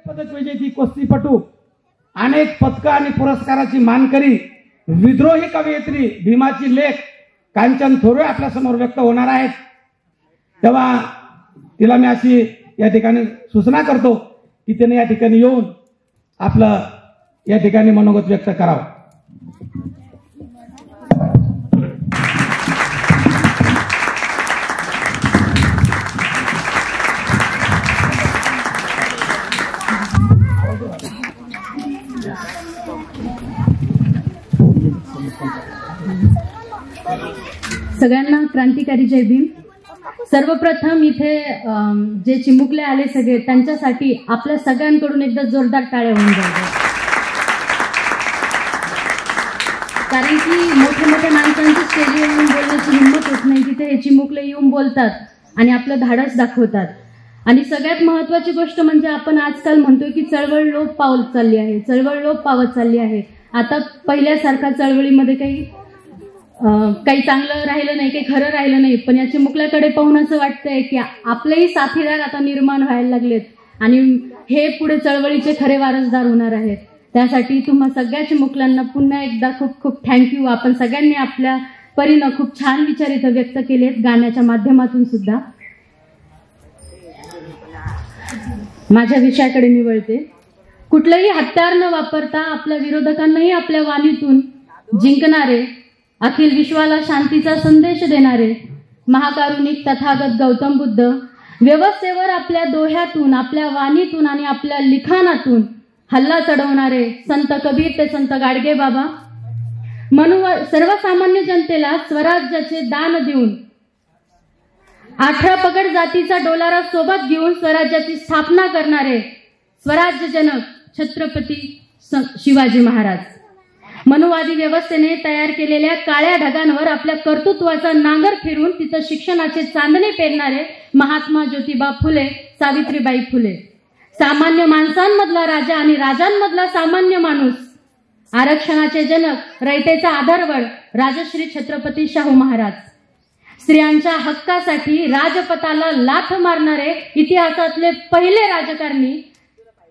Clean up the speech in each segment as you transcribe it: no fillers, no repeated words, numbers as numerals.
पदक विजेती कुस्तीपटू, अनेक पदक आणि पुरस्काराची मानकरी, विद्रोही कवयित्री, भीमाची लेख कांचन थोरवे आपल्या समोर व्यक्त होणार आहेत। तेव्हा तिला मी अशी या ठिकाणी सूचना करतो की तिने या ठिकाणी येऊन आपलं या ठिकाणी मनोगत व्यक्त करावं। सगळ्यांना क्रांतिकारी जय भीम। सर्वप्रथम इथे जे चिमुकले आले सगळे त्यांच्यासाठी आपल्या सगळ्यांकडून एकदा जोरदार टाळ्या होऊन जाऊ, कारण की मोठे मोठे माणसांची स्टेजवर येऊन बोलण्याची हिंमत होत नाही, तिथे हे चिमुकले येऊन बोलतात आणि आपलं धाडस दाखवतात। आणि सगळ्यात महत्त्वाची गोष्ट म्हणजे आपण आजकाल म्हणतोय की चळवळ लोप पावत चालली आहे, चळवळ लोप पावत चालली आहे। आता पहिल्यासारखा चळवळीमध्ये काही चांगलं राहिलं नाही, काही खरं राहिलं नाही, पण या चिमुकल्याकडे पाहून असं वाटतंय की आपलेही साथीदार आता निर्माण व्हायला लागलेत आणि हे पुढे चळवळीचे खरे वारसदार होणार आहेत। त्यासाठी तुम्हा सगळ्या चिमुकल्यांना पुन्हा एकदा खूप खूप थँक्यू। आपण सगळ्यांनी आपल्या परीनं खूप छान विचार इथं व्यक्त केलेत, गाण्याच्या माध्यमातून सुद्धा। माझ्या विषयाकडे मी वळते। कुठलंही हत्यार न वापरता आपल्या विरोधकांनाही आपल्या वाणीतून जिंकणारे, अखिल विश्वाला शांतीचा संदेश देणारे महाकारुणिक तथागत गौतम बुद्ध, व्यवस्थेवर आपल्या दोह्यातून, आपल्या वाणीतून आणि आपल्या लिखाणातून हल्ला चढवणारे संत कबीर ते संत गाडगे बाबा, सर्वसामान्य जनतेला स्वराज्याचे दान देऊन 18 पगड जातीचा डोलारा सोबत घेऊन स्वराज्याची स्थापना करणारे स्वराज्यजनक छत्रपती शिवाजी महाराज, मनुवादी व्यवस्थेने तयार केलेल्या काळ्या ढगांवर आपल्या कर्तृत्वाचा नांगर फिरून तिथं शिक्षणाचे चांदणे पेरणारे महात्मा ज्योतिबा फुले, सावित्रीबाई फुले, सामान्य माणसांमधला राजा आणि राजांमधला सामान्य माणूस, आरक्षणाचे जनक, रयतेचा आधारवड राजश्री छत्रपती शाहू महाराज, स्त्रियांच्या हक्कासाठी राजपथाला लाथ मारणारे इतिहासातले पहिले राजकारणी,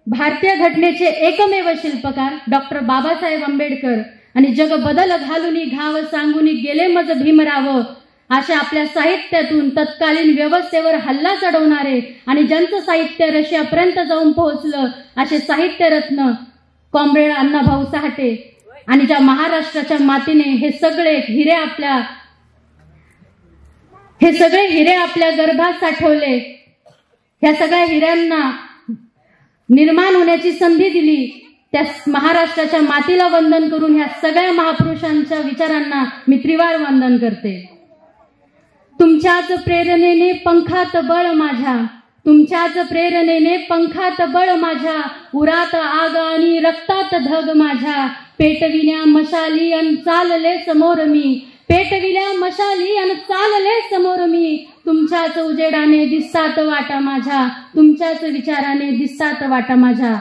भारतीय घटनेचे एकमेव शिल्पकार डॉक्टर बाबासाहेब आंबेडकर आणि जग बदल घालूनी घाव सांगूनी गेले मज भीमराव, अशा आपल्या साहित्यातून तत्कालीन व्यवस्थेवर हल्ला चढवणारे आणि ज्यांचं साहित्य रशियापर्यंत जाऊन पोहोचलं असे साहित्यरत्न कॉम्रेड अण्णाभाऊ साठे, आणि ज्या महाराष्ट्राच्या मातीने हे सगळे हिरे आपल्या गर्भात साठवले, ह्या सगळ्या हिऱ्यांना निर्माण होण्याची संधी दिली, त्या महाराष्ट्राच्या मातीला वंदन करून ह्या सगळ्या महापुरुषांच्या विचारांना मी त्रिवार वंदन करते। तुमच्याच प्रेरणेने पंखात बळ माझ्या, तुमच्याच प्रेरणेने पंखात बळ माझ्या, उरात आग आणि रक्तात धग माझ्या, पेटविल्या मशाली अन चालले समोर मी, पेटविल्या मशाली अन चालले समोर मी, तुमच्याच उजेडाने दिसतात वाटा माझ्या, तुमच्याच विचाराने दिसतात वाटा माझ्या।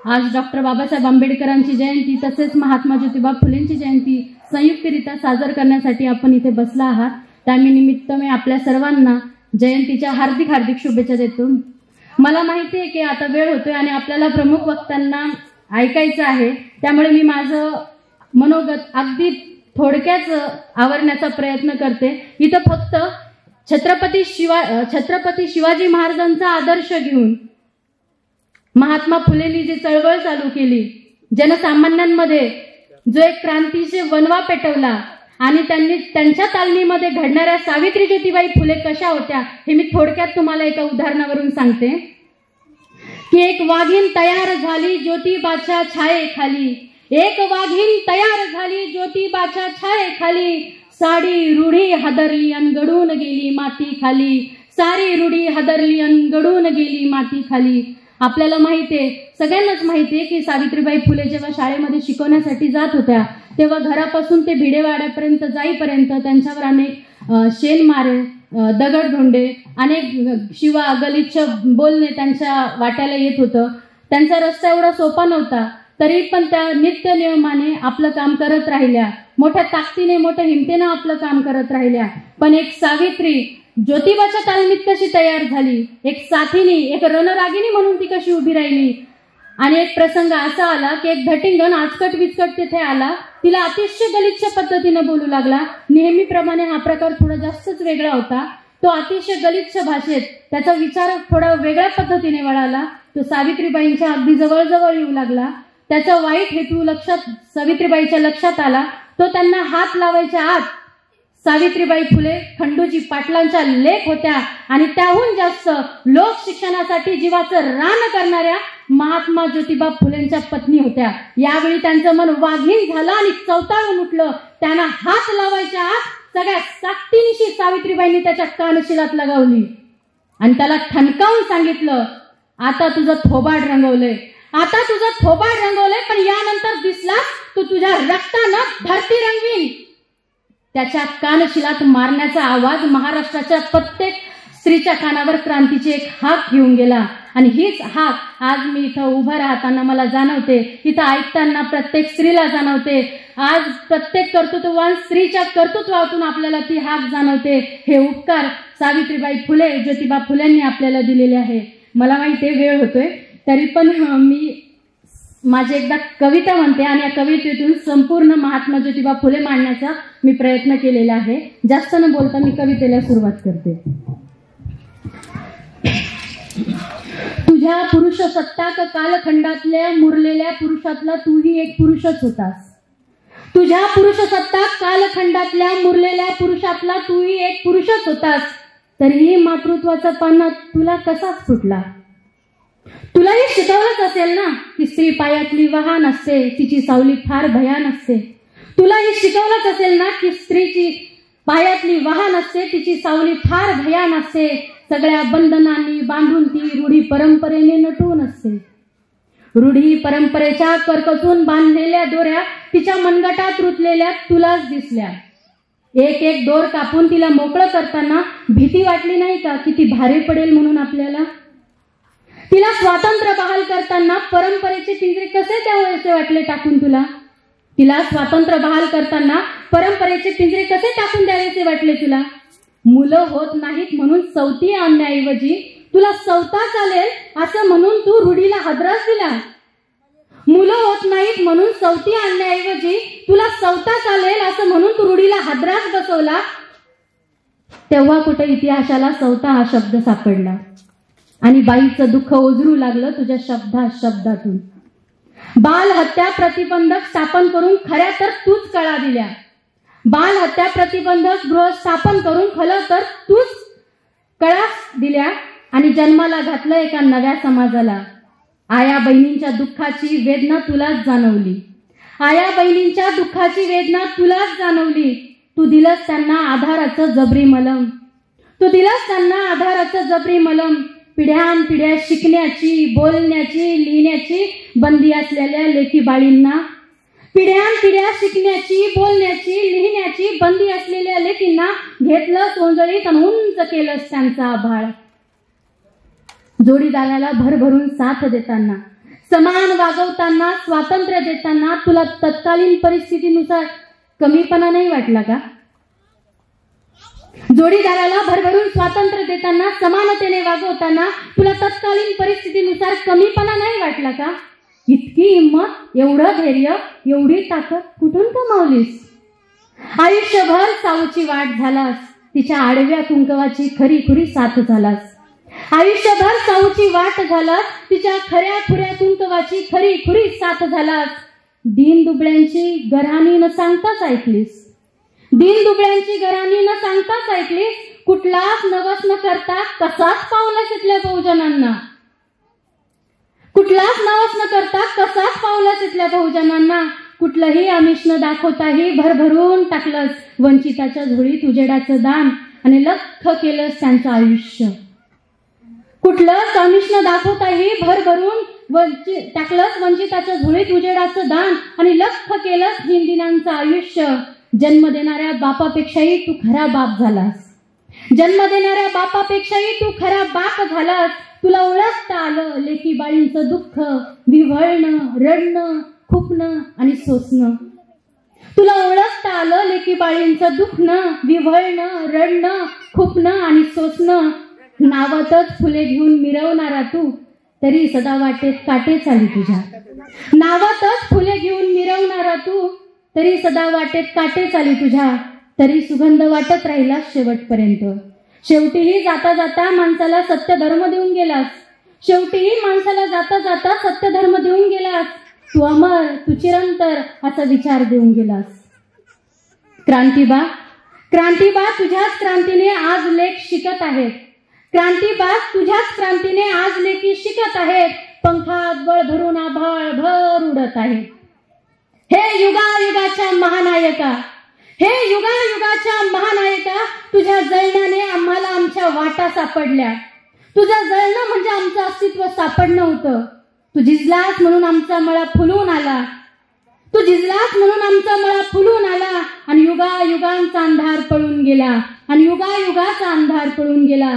आज डॉक्टर बाबासाहेब आंबेडकरांची जयंती तसेच महात्मा ज्योतिबा फुलेंची जयंती संयुक्तरित्या साजर करण्यासाठी आपण इथे बसला आहात। त्यानिमित्त मी आपल्या सर्वांना जयंतीच्या हार्दिक हार्दिक शुभेच्छा देतो। मला माहिती आहे की आता वेळ होतोय आणि आपल्याला प्रमुख वक्त्यांना ऐकायचं आहे, त्यामुळे मी माझं मनोगत अगदी थोडक्याच आवरण्याचा प्रयत्न करते। इथं फक्त छत्रपती शिवाजी महाराजांचा आदर्श घेऊन महात्मा फुलेंनी जी चळवळ चालू केली, जनसामान्यांमध्ये जो एक क्रांतीचे वनवा पेटवला आणि त्यांनी त्यांच्या तालमीमध्ये घडणाऱ्या सावित्री ज्योतिबाई फुले कशा होत्या हे मी थोडक्यात तुम्हाला एका उदाहरणावरून सांगते की एक वाघीण तयार झाली ज्योतिबाच्या छायेखाली, एक वाघीण तयार झाली ज्योतिबाच्या छायेखाली, साडी रूढी हादरली अन गडून गेली माती खाली, सारी रूढी हादरली अन गडून गेली माती खाली। आपल्याला माहितीये, सगळ्यांनाच माहितीये की सावित्रीबाई फुले जेव्हा शाळेमध्ये शिकवण्यासाठी जात होत्या तेव्हा घरापासून ते भिडेवाड्यापर्यंत जाईपर्यंत त्यांच्यावर अनेक शेणमारे, दगडधोंडे, अनेक शिवा गलिच्छ बोलणे त्यांच्या वाट्याला येत होतं। त्यांचा रस्ता एवढा सोपा नव्हता, तरी पण त्या नित्य नियमाने आपलं काम करत राहिल्या, मोठ्या ताकदीने मोठ्या हिमतीने आपलं काम करत राहिल्या। पण एक सावित्री ज्योतिबाच्या तालमीत कशी तयार झाली, एक साथीनी, एक रणरागिणी म्हणून ती कशी उभी राहिली आणि एक प्रसंग असा आला की एक धटिंगण आचकट विचकट तिथे आला, तिला अतिशय गलिच्छ पद्धतीने बोलू लागला. नेहमीप्रमाणे हा प्रकार थोडा जास्तच वेगळा होता. तो अतिशय गलिच्छ भाषेत, त्याचा विचार थोडा वेगळ्या पद्धतीने वळाला. तो सावित्रीबाईंच्या अगदी जवळ येऊ लागला. त्याचा वाईट हेतू सावित्रीबाईच्या लक्षात आला. तो त्यांना हात लावायच्या आत सावित्रीबाई फुले खंडूजी पाटलांच्या लेख होत्या आणि त्याहून जास्त लोक शिक्षणासाठी जीवाचं रान करणाऱ्या महात्मा ज्योतिबा फुलेंच्या पत्नी होत्या. यावेळी त्यांचं मन वाघीण झालं आणि चवताळून उठलं. त्यांना हात लावायच्या आत सगळ्या साकटीनिशी सावित्रीबाईंनी त्याच्या कानशिलात लगावली आणि त्याला ठणकावून सांगितलं, आता तुझं थोबाड रंगवलंय, आता तुझं थोबाड रंगवलंय, पण यानंतर दिसलास तू तुझ्या रक्तानं धरती रंगवीन. त्याच्या कानशिलात मारण्याचा आवाज महाराष्ट्राच्या प्रत्येक स्त्रीच्या कानावर क्रांतीची एक हाक घेऊन गेला. आणि हीच हाक आज मी इथं उभं राहताना मला जाणवते, इथं ऐकताना प्रत्येक स्त्रीला जाणवते. आज प्रत्येक कर्तृत्ववान स्त्रीच्या कर्तृत्वातून आपल्याला ती हाक जाणवते. हे उपकार सावित्रीबाई फुले, ज्योतिबा फुलेंनी आपल्याला दिलेले आहे. मला माहिती वेळ होतोय, तरी पण मी माझी एकदा कविता म्हणते आणि या कवितेतून संपूर्ण महात्मा ज्योतिबा फुले मांडण्याचा मी प्रयत्न केलेला आहे. जास्त न बोलता मी कवितेला सुरुवात करते. तुझ्या पुरुष सत्ताक कालखंडातल्या मुरलेल्या पुरुषातला तूही एक पुरुषच होतास. तुझ्या पुरुष सत्ताक कालखंडातल्या मुरलेल्या पुरुषातला तूही एक पुरुषच होतास. तरीही मातृत्वाचा पाना तुला कसाच फुटला. तुलाही शिकवलंच असेल ना की स्त्री पायातली वाहन असते, तिची सावली फार भयान असते. तुलाही शिकवलंच असेल ना की स्त्रीची पायातली वाहन असते, तिची सावली फार भयान असते. सगळ्या बंधनांनी बांधून ती रूढी परंपरेने नटून असते. रूढी परंपरेच्या करकचून बांधलेल्या दोऱ्या तिच्या मनगटात रुतलेल्या तुलाच दिसल्या. एक एक दोर कापून तिला मोकळं करताना भीती वाटली नाही का की ती भारी पडेल म्हणून आपल्याला. तिला स्वातंत्र्य बहाल करताना परंपरेचे पिंजरे कसे द्यावेसे वाटले टाकून तुला. तिला स्वातंत्र्य बहाल करताना परंपरेचे पिंजरे कसे टाकून द्यावेसे वाटले तुला. मुलं होत नाहीत म्हणून सवती आणण्याऐवजी तुला सवता चालेल असं म्हणून तू रूढीला हादरास दिला. मुलं होत नाहीत म्हणून सवती आणण्याऐवजी तुला सवता चालेल असं म्हणून तू रूढीला हादरास बसवला. तेव्हा कुठे इतिहासाला सवता हा शब्द सापडला आणि बाईचं दुःख ओझरू लागलं तुझ्या शब्दातून. बाल हत्या प्रतिबंधक स्थापन करून खऱ्या तर तूच कळा दिल्या. बाल हत्या प्रतिबंधक गृह स्थापन करून खरं तर तूच कळा दिल्या आणि जन्माला घातलं एका नव्या समाजाला. आया बहिणींच्या दुःखाची वेदना तुलाच जाणवली. आया बहिणींच्या दुःखाची वेदना तुलाच जाणवली. तू दिलंस त्यांना आधाराचं जबरी मलम. तू दिलंस त्यांना आधाराचं जबरी मलम. पिढ्यानपिढ्या शिकण्याची, बोलण्याची, लिहिण्याची बंदी असलेल्या लेकी बाळींना, पिढ्यानपिढ्या शिकण्याची, बोलण्याची, लिहिण्याची बंदी असलेल्या लेकींना घेतलं सोंजळीत आणि उंच केलंस त्यांचा आभाळ. जोडीदाराला भरभरून साथ देताना, समान वागवताना, स्वातंत्र्य देताना तुला तत्कालीन परिस्थितीनुसार कमीपणा नाही वाटला का. जोडीदाराला भरभरून स्वातंत्र्य देताना, समानतेने वागवताना तुला तत्कालीन परिस्थितीनुसार कमीपणा नाही वाटला का. इतकी हिंमत, एवढं धैर्य, एवढी ताकद कुठून कमावलीस. आयुष्यभर साऊची वाट झालास, तिच्या आडव्या कुंकवाची खरी खुरी साथ झालास. आयुष्यभर साऊची वाट झालास, तिच्या खऱ्या खुऱ्या कुंकवाची खरी खुरी साथ झालास. दीन दुबळ्यांची गऱ्हाणी न सांगताच ऐकलीस. दीन दुबळ्यांची गऱ्हाणी न सांगताच ऐकलीस. कुठलाच नवस न करता कसाच पावलास इथल्या बहुजनांना. कुठलाच नवस न करता कसाच पावलास इथल्या बहुजनांना. कुठलंही आमिष न दाखवताही भरभरून टाकलंस वंचिताच्या झोळीत उजेडाचं दान आणि लख्ख केलंस त्यांचं आयुष्य. कुठलंच आमिष न दाखवताही भरभरून टाकलंस वंचिताच्या झोळीत उजेडाचं दान आणि लख्ख केलंस दीनदिनांचं आयुष्य. जन्म देणाऱ्या बापापेक्षाही तू खरा बाप झालास. जन्म देणाऱ्या बापापेक्षाही तू खरा बाप झालास. तुला ओळखता आलं लेकी बाळींचं दुःख, विव्हळणं, रडणं, खुपणं आणि सोसणं. तुला ओळखता आलं लेकी बाळींचं दुखणं, विव्हळणं, रडणं, खुपणं आणि सोसणं. नावातच फुले घेऊन मिरवणारा तू, तरी सदा वाटेत काटेच आली तुझ्या. नावातच फुले घेऊन मिरवणारा तू, तरी सदा वाटेत काटेच आली तुझ्या. तरी सुगंध वाटत राहिला शेवटपर्यंत. शेवटीही जाता जाता माणसाला सत्य धर्म देऊन गेलास. शेवटीही माणसाला जाता जाता सत्य धर्म देऊन गेलास. तू अमर, तू चिरंतर असा विचार देऊन गेलास. क्रांतीबा, क्रांतीबा, तुझ्याच क्रांतीने आज लेख शिकत आहेत. क्रांतीबा, तुझ्याच क्रांतीने आज लेखी शिकत आहेत. पंखात बळ भरून आभाळ भर उडत आहेत. हे युगायुगाच्या महानायका, हे युगायुगाच्या महानायका, तुझ्या जळणाने आम्हाला आमच्या वाटा सापडल्या. तुझं जळणं म्हणजे आमचं अस्तित्व सापडणं होतं. तू झिजलास म्हणून आमचा मळा फुलून आला. तू झिजलास म्हणून आमचा मळा फुलून आला आणि युगायुगांचा अंधार पळून गेला. आणि युगायुगाचा अंधार पळून गेला.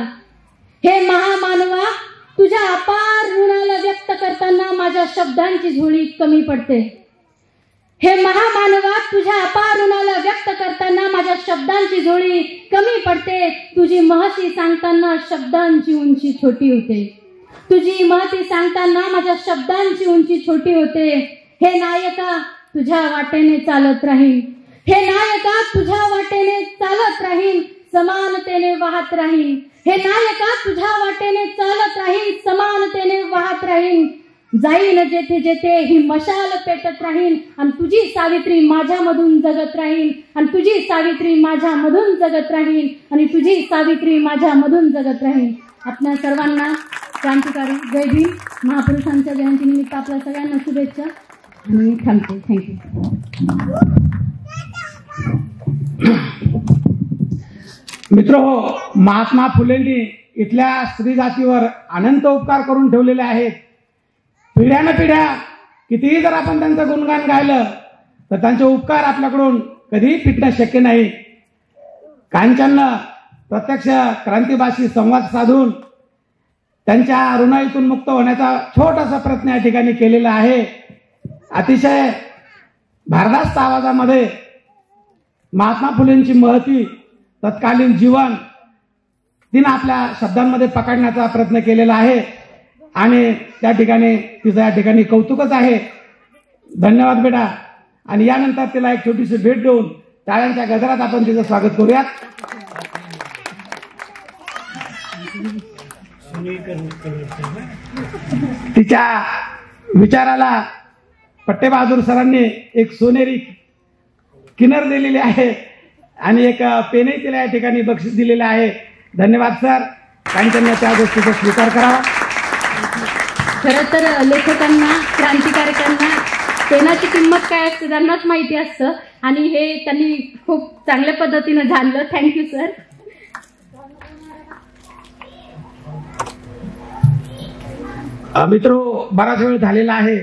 हे महामानवा, तुझ्या अपार ऋणाला व्यक्त करताना माझ्या शब्दांची झोळी कमी पडते. हे महामानवा, तुझ्या अपार ऋणाला व्यक्त करताना माझ्या शब्दांची झोळी कमी पडते. तुझी महती सांगताना शब्दांची उंची छोटी होते. तुझी महती सांगताना माझ्या शब्दांची उंची छोटी होते. हे नायका, तुझ्या वाटेने चालत राहीन. हे नायका, तुझ्या वाटेने चालत राहीन, समानतेने वाहत राहीन. हे नायका, तुझ्या वाटेने चालत राहीन, समानतेने वाहत राहीन. जाईन जेथे जेथे ही मशाल पेटत राहीन आणि तुझी सावित्री माझ्यामधून जगत राहीन. आणि तुझी सावित्री माझ्यामधून जगत राहीन. आणि तुझी सावित्री माझ्यामधून जगत राहीन. आपल्या सर्वांना क्रांतिकारी जय भीम. महापुरुषांच्या जयंतीनिमित्त आपल्या सगळ्यांना शुभेच्छा आणि थांबते. थँक्यू. मित्रहो, महात्मा फुलेंनी इथल्या स्त्री जातीवर अनंत उपकार करून ठेवलेले आहेत. पिढ्यानपिढ्या कितीही जर आपण त्यांचं गुणगान गायलं तर त्यांचे उपकार आपल्याकडून कधीही फिटणं शक्य नाही. कांचननं प्रत्यक्ष क्रांतीबाशी संवाद साधून त्यांच्या ऋणाईतून मुक्त होण्याचा छोटासा प्रयत्न या ठिकाणी केलेला आहे. अतिशय भारदास्त आवाजामध्ये महात्मा फुलेंची महती, तत्कालीन जीवन तिनं आपल्या शब्दांमध्ये पकडण्याचा प्रयत्न केलेला आहे आणि त्या ठिकाणी तिचं या ठिकाणी कौतुकच आहे. धन्यवाद बेटा. आणि यानंतर तिला एक छोटीशी भेट देऊन टाळ्यांच्या गजरात आपण तिचं स्वागत करूयात. तिच्या विचाराला पट्टेबहादूर सरांनी एक सोनेरी किनर दिलेली आहे आणि एक पेनही तिला या ठिकाणी बक्षीस दिलेलं आहे. धन्यवाद सर. कांचनने त्या गोष्टीचा स्वीकार करावा. खरं तर लेखकांना, क्रांतिकारकांना पेनाची किंमत काय असते त्यांनाच माहिती असतं आणि हे त्यांनी खूप चांगल्या पद्धतीने जाणलं. Thank you sir. मित्र, बराच वेळ झालेला आहे.